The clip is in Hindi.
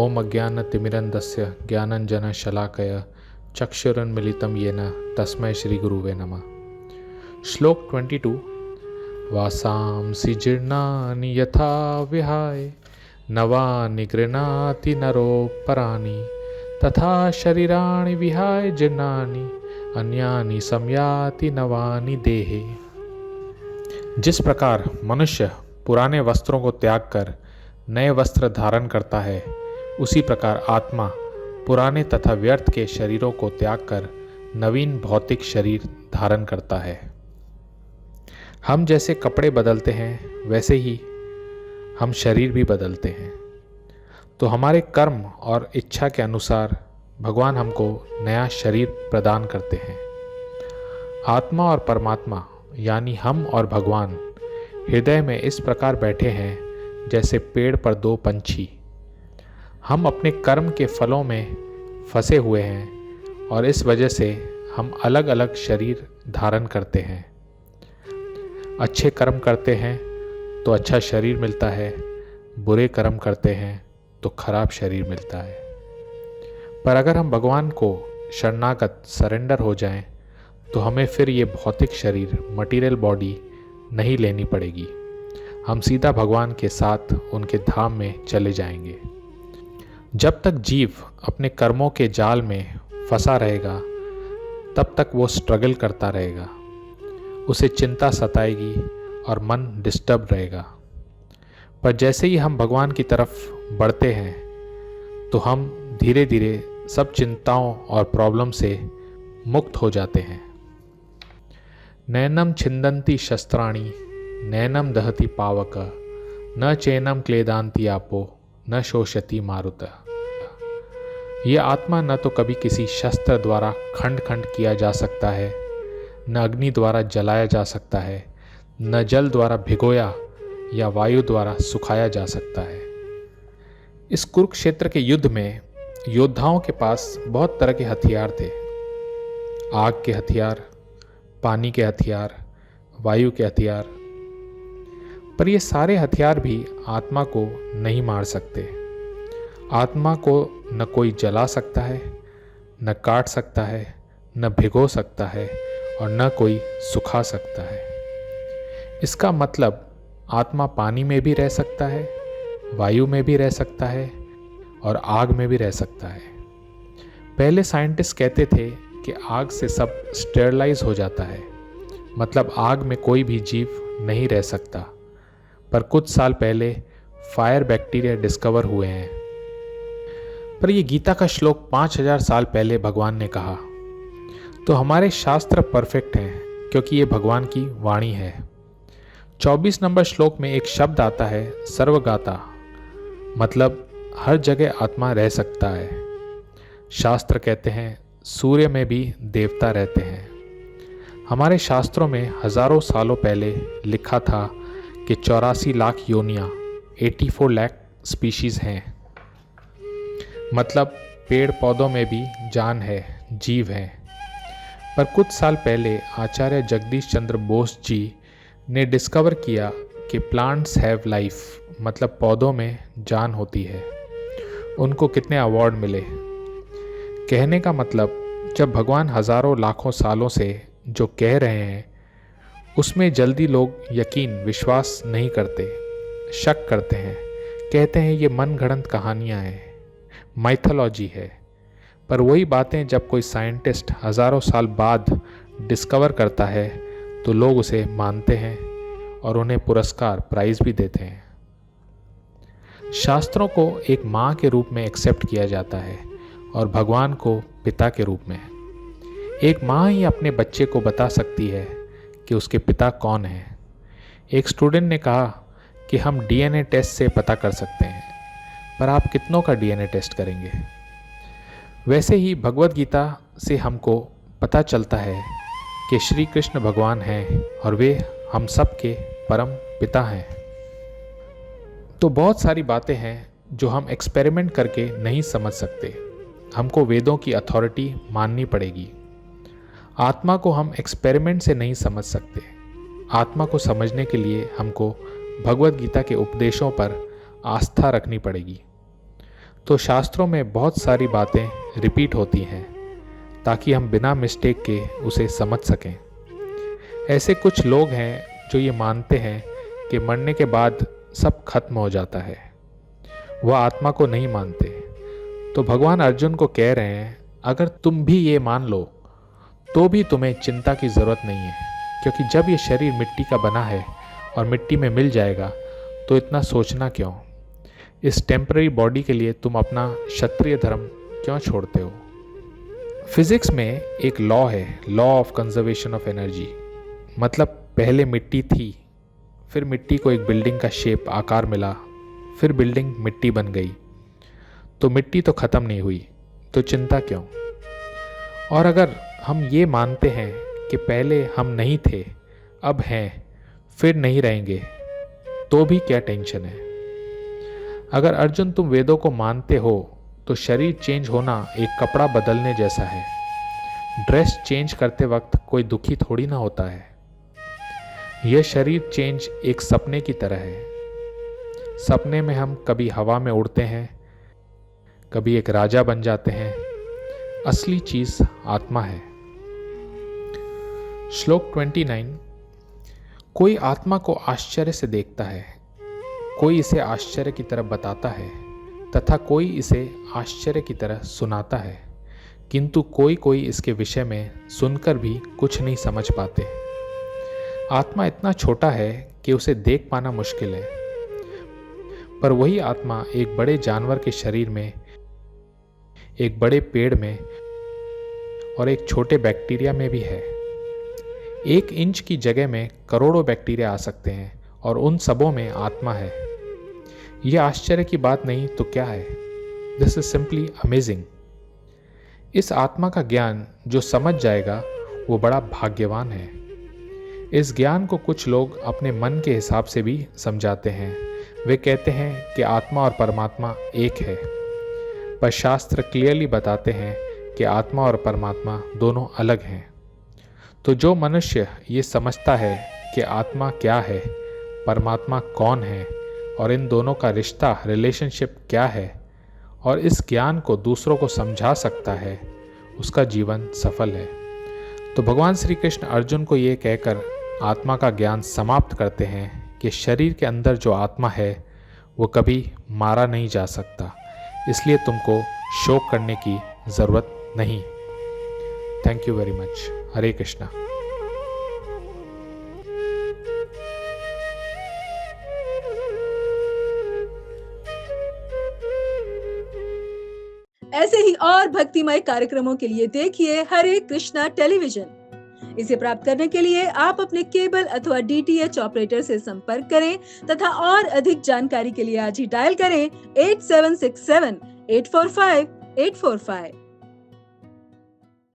ओम अज्ञानतिमिरन्धस्य ज्ञानञ्जनशलाकया चक्षुरुन्मीलितं येन तस्मै श्रीगुरुवे नमः। श्लोक 22। वासांसि जीर्णानि यथा विहाय नवानि गृह्णाति नरोपराणि तथा शरीराणि विहाय जीर्णानि अन्यानि संयाति नवानि देहे। जिस प्रकार मनुष्य पुराने वस्त्रों को त्याग कर नए वस्त्र धारण करता है, उसी प्रकार आत्मा पुराने तथा व्यर्थ के शरीरों को त्याग कर नवीन भौतिक शरीर धारण करता है। हम जैसे कपड़े बदलते हैं, वैसे ही हम शरीर भी बदलते हैं। तो हमारे कर्म और इच्छा के अनुसार भगवान हमको नया शरीर प्रदान करते हैं। आत्मा और परमात्मा यानी हम और भगवान हृदय में इस प्रकार बैठे हैं जैसे पेड़ पर दो पंछी। हम अपने कर्म के फलों में फंसे हुए हैं और इस वजह से हम अलग अलग शरीर धारण करते हैं। अच्छे कर्म करते हैं तो अच्छा शरीर मिलता है, बुरे कर्म करते हैं तो खराब शरीर मिलता है। पर अगर हम भगवान को शरणागत सरेंडर हो जाएं, तो हमें फिर ये भौतिक शरीर मटीरियल बॉडी नहीं लेनी पड़ेगी। हम सीधा भगवान के साथ उनके धाम में चले जाएंगे। जब तक जीव अपने कर्मों के जाल में फंसा रहेगा, तब तक वो स्ट्रगल करता रहेगा। उसे चिंता सताएगी और मन डिस्टर्ब रहेगा। पर जैसे ही हम भगवान की तरफ बढ़ते हैं, तो हम धीरे धीरे सब चिंताओं और प्रॉब्लम से मुक्त हो जाते हैं। नैनम छिंदन्ति शस्त्राणि नैनम दहति पावक न चैनम क्लेदान्ति आपो न शोषति मारुत। ये आत्मा न तो कभी किसी शस्त्र द्वारा खंड खंड किया जा सकता है, न अग्नि द्वारा जलाया जा सकता है, न जल द्वारा भिगोया या वायु द्वारा सुखाया जा सकता है। इस कुरुक्षेत्र के युद्ध में योद्धाओं के पास बहुत तरह के हथियार थे। आग के हथियार, पानी के हथियार, वायु के हथियार। पर ये सारे हथियार भी आत्मा को नहीं मार सकते। आत्मा को न कोई जला सकता है, न काट सकता है, न भिगो सकता है और न कोई सुखा सकता है। इसका मतलब आत्मा पानी में भी रह सकता है, वायु में भी रह सकता है और आग में भी रह सकता है। पहले साइंटिस्ट कहते थे कि आग से सब स्टेरलाइज हो जाता है, मतलब आग में कोई भी जीव नहीं रह सकता। पर कुछ साल पहले फायर बैक्टीरिया डिस्कवर हुए हैं। पर ये गीता का श्लोक 5000 साल पहले भगवान ने कहा। तो हमारे शास्त्र परफेक्ट हैं क्योंकि ये भगवान की वाणी है। 24 नंबर श्लोक में एक शब्द आता है सर्वगाता, मतलब हर जगह आत्मा रह सकता है। शास्त्र कहते हैं सूर्य में भी देवता रहते हैं। हमारे शास्त्रों में हजारों सालों पहले लिखा था कि 84 लाख योनियाँ 84 लाख स्पीशीज़ हैं, मतलब पेड़ पौधों में भी जान है, जीव हैं। पर कुछ साल पहले आचार्य जगदीश चंद्र बोस जी ने डिस्कवर किया कि प्लांट्स हैव लाइफ, मतलब पौधों में जान होती है। उनको कितने अवार्ड मिले। कहने का मतलब जब भगवान हजारों लाखों सालों से जो कह रहे हैं, उसमें जल्दी लोग यकीन विश्वास नहीं करते, शक करते हैं, कहते हैं ये मनगढ़ंत कहानियाँ हैं, माइथोलॉजी है। पर वही बातें जब कोई साइंटिस्ट हजारों साल बाद डिस्कवर करता है, तो लोग उसे मानते हैं और उन्हें पुरस्कार प्राइज़ भी देते हैं। शास्त्रों को एक माँ के रूप में एक्सेप्ट किया जाता है और भगवान को पिता के रूप में। एक माँ ही अपने बच्चे को बता सकती है कि उसके पिता कौन हैं। एक स्टूडेंट ने कहा कि हम डीएनए टेस्ट से पता कर सकते हैं, पर आप कितनों का डीएनए टेस्ट करेंगे। वैसे ही भगवद गीता से हमको पता चलता है कि श्री कृष्ण भगवान हैं और वे हम सब के परम पिता हैं। तो बहुत सारी बातें हैं जो हम एक्सपेरिमेंट करके नहीं समझ सकते। हमको वेदों की अथॉरिटी माननी पड़ेगी। आत्मा को हम एक्सपेरिमेंट से नहीं समझ सकते। आत्मा को समझने के लिए हमको भगवद गीता के उपदेशों पर आस्था रखनी पड़ेगी। तो शास्त्रों में बहुत सारी बातें रिपीट होती हैं ताकि हम बिना मिस्टेक के उसे समझ सकें। ऐसे कुछ लोग हैं जो ये मानते हैं कि मरने के बाद सब खत्म हो जाता है, वह आत्मा को नहीं मानते। तो भगवान अर्जुन को कह रहे हैं, अगर तुम भी ये मान लो तो भी तुम्हें चिंता की ज़रूरत नहीं है, क्योंकि जब ये शरीर मिट्टी का बना है और मिट्टी में मिल जाएगा तो इतना सोचना क्यों। इस टेम्पररी बॉडी के लिए तुम अपना क्षत्रिय धर्म क्यों छोड़ते हो। फिजिक्स में एक लॉ है, law of conservation of energy. मतलब पहले मिट्टी थी, फिर मिट्टी को एक बिल्डिंग का शेप आकार मिला, फिर बिल्डिंग मिट्टी बन गई। तो मिट्टी तो ख़त्म नहीं हुई, तो चिंता क्यों। और अगर हम ये मानते हैं कि पहले हम नहीं थे, अब हैं, फिर नहीं रहेंगे, तो भी क्या टेंशन है। अगर अर्जुन तुम वेदों को मानते हो तो शरीर चेंज होना एक कपड़ा बदलने जैसा है। ड्रेस चेंज करते वक्त कोई दुखी थोड़ी ना होता है। यह शरीर चेंज एक सपने की तरह है। सपने में हम कभी हवा में उड़ते हैं, कभी एक राजा बन जाते हैं। असली चीज आत्मा है। श्लोक 29। कोई आत्मा को आश्चर्य से देखता है, कोई इसे आश्चर्य की तरह बताता है तथा कोई इसे आश्चर्य की तरह सुनाता है, किंतु कोई कोई इसके विषय में सुनकर भी कुछ नहीं समझ पाते। आत्मा इतना छोटा है कि उसे देख पाना मुश्किल है, पर वही आत्मा एक बड़े जानवर के शरीर में, एक बड़े पेड़ में और एक छोटे बैक्टीरिया में भी है। 1 इंच की जगह में करोड़ों बैक्टीरिया आ सकते हैं और उन सबों में आत्मा है। यह आश्चर्य की बात नहीं तो क्या है। This is simply amazing. इस आत्मा का ज्ञान जो समझ जाएगा वो बड़ा भाग्यवान है। इस ज्ञान को कुछ लोग अपने मन के हिसाब से भी समझाते हैं। वे कहते हैं कि आत्मा और परमात्मा एक है, पर शास्त्र क्लियरली बताते हैं कि आत्मा और परमात्मा दोनों अलग हैं। तो जो मनुष्य ये समझता है कि आत्मा क्या है, परमात्मा कौन है और इन दोनों का रिश्ता, रिलेशनशिप क्या है, और इस ज्ञान को दूसरों को समझा सकता है, उसका जीवन सफल है। तो भगवान श्री कृष्ण अर्जुन को ये कहकर आत्मा का ज्ञान समाप्त करते हैं कि शरीर के अंदर जो आत्मा है वो कभी मारा नहीं जा सकता, इसलिए तुमको शोक करने की ज़रूरत नहीं। Thank you very much. Hare Krishna. ऐसे ही और भक्तिमय कार्यक्रमों के लिए देखिए हरे कृष्णा टेलीविजन। इसे प्राप्त करने के लिए आप अपने केबल अथवा DTH ऑपरेटर से संपर्क करें तथा और अधिक जानकारी के लिए आज ही डायल करें 8767 845 845।